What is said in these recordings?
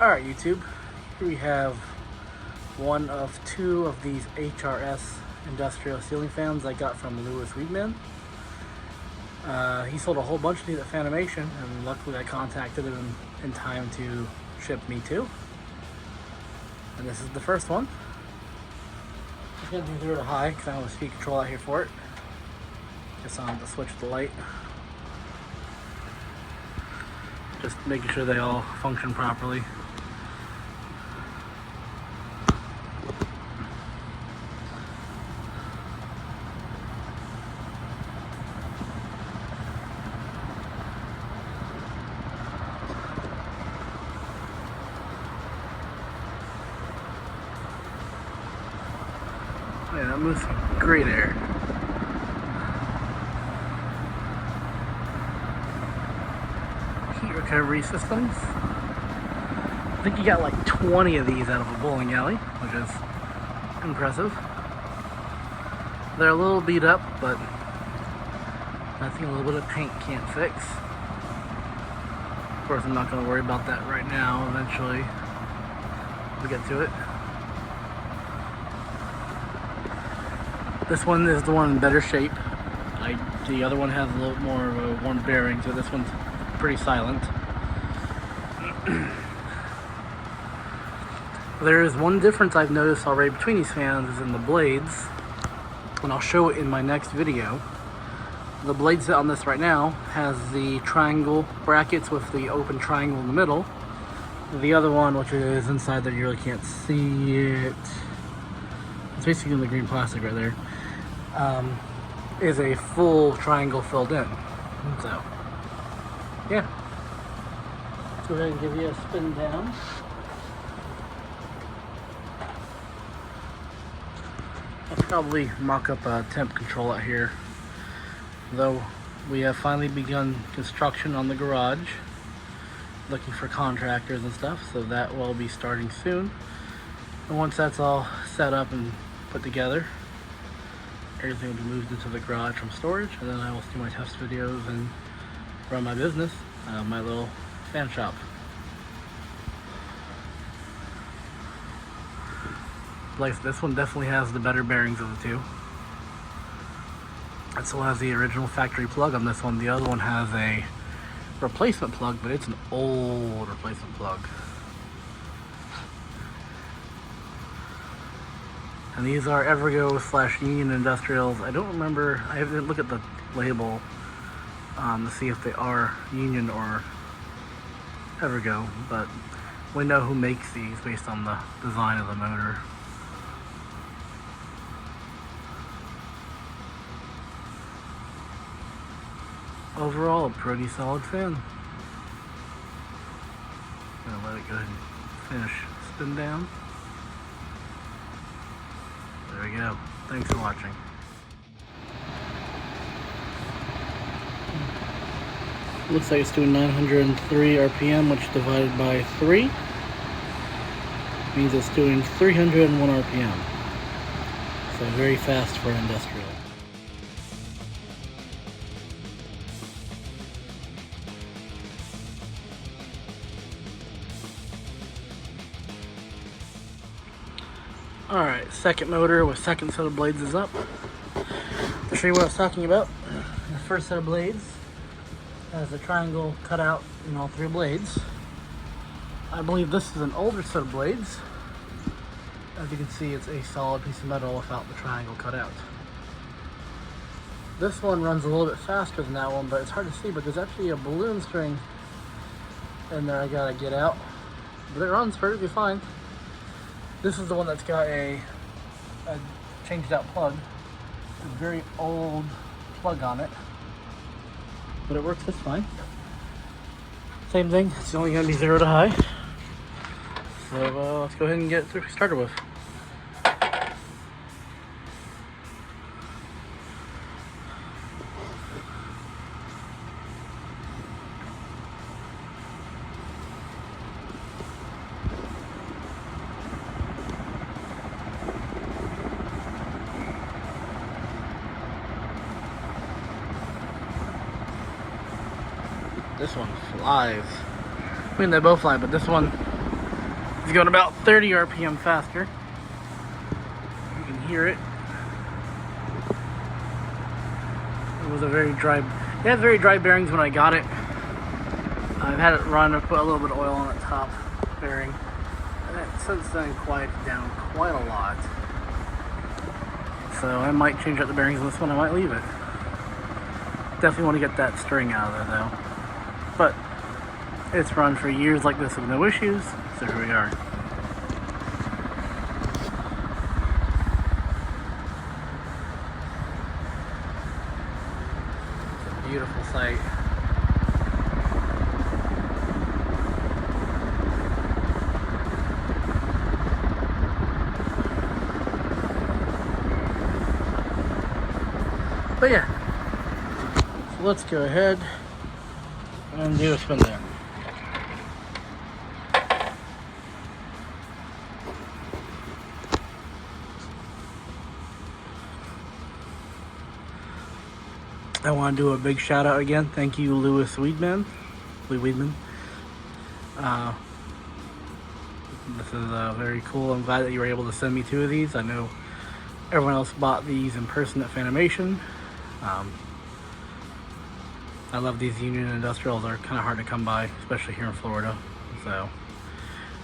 Alright, YouTube, here we have one of two of these HRS industrial ceiling fans I got from Louis Weedman. He sold a whole bunch of these at Fanimation, and luckily I contacted him in time to ship me two. And this is the first one. I'm going to do 0 to high because I have a speed control out here for it. Just on to switch the light. Just making sure they all function properly. Yeah, that moves great air. Heat recovery systems. I think you got like 20 of these out of a bowling alley, which is impressive. They're a little beat up, but nothing a little bit of paint can't fix. Of course, I'm not going to worry about that right now. Eventually, we'll get to it. This one is the one in better shape. The other one has a little more of a worn bearing, so this one's pretty silent. There is one difference I've noticed already between these fans is in the blades, and I'll show it in my next video. The blade set on this right now has the triangle brackets with the open triangle in the middle. The other one, which is inside there, you really can't see it. It's basically in the green plastic right there. Is a full triangle filled in. So, yeah. Let's go ahead and give you a spin down. I'll probably mock up a temp control out here. Though we have finally begun construction on the garage. Looking for contractors and stuff, so that will be starting soon. And once that's all set up and put together, everything will be moved into the garage from storage, and then I will do my test videos and run my business, my little fan shop. Like this one definitely has the better bearings of the two. It still has the original factory plug on this one. The other one has a replacement plug, but it's an old replacement plug. And these are Evergo / Union Industrials. I don't remember, I haven't looked at the label to see if they are Union or Evergo, but we know who makes these based on the design of the motor. Overall, a pretty solid fan. I'm gonna let it go ahead and finish spin down. There we go. Thanks for watching. Looks like it's doing 903 RPM, which divided by 3 means it's doing 301 RPM. So very fast for an industrial. Alright, second motor with second set of blades is up. To show you what I was talking about, the first set of blades has a triangle cut out in all 3 blades. I believe this is an older set of blades. As you can see, it's a solid piece of metal without the triangle cut out. This one runs a little bit faster than that one, but it's hard to see, but there's actually a balloon string in there I gotta get out. But it runs perfectly fine. This is the one that's got a changed out plug, a very old plug on it, but it works just fine. Same thing, it's only going to be 0 to high. So let's go ahead and get it started with. This one flies. I mean, they both fly, but this one It's going about 30 RPM faster. You can hear it. It was a very dry, it had very dry bearings when I got it. I've had it run, I put a little bit of oil on the top bearing. And it since then quieted down quite a lot. So I might change out the bearings on this one, I might leave it. Definitely want to get that string out of there though. But it's run for years like this with no issues, so here we are. It's a beautiful sight. But yeah, so let's go ahead and do a spin there. I want to do a big shout out again. Thank you, Louis Weedman. This is very cool. I'm glad that you were able to send me 2 of these. I know everyone else bought these in person at Fanimation. I love these Union Industrials. They're kind of hard to come by, especially here in Florida. So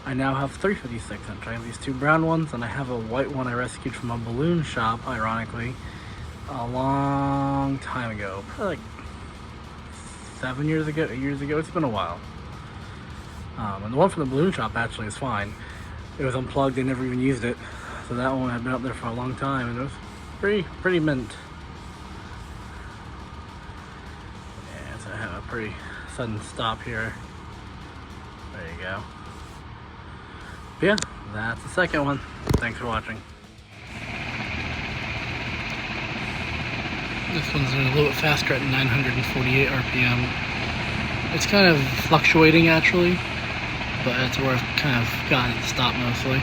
I now have 3 56-inch. I have these 2 brown ones, and I have a white one I rescued from a balloon shop, ironically, a long time ago. Probably like 7 years ago, 8 years ago. It's been a while. And the one from the balloon shop actually is fine. It was unplugged, they never even used it. So that one had been up there for a long time, and it was pretty mint. Yeah, so I have a pretty sudden stop here. There you go. But yeah, that's the second one. Thanks for watching. This one's a little bit faster at 948 RPM. It's kind of fluctuating actually, but that's where I've kind of gotten it to stop mostly.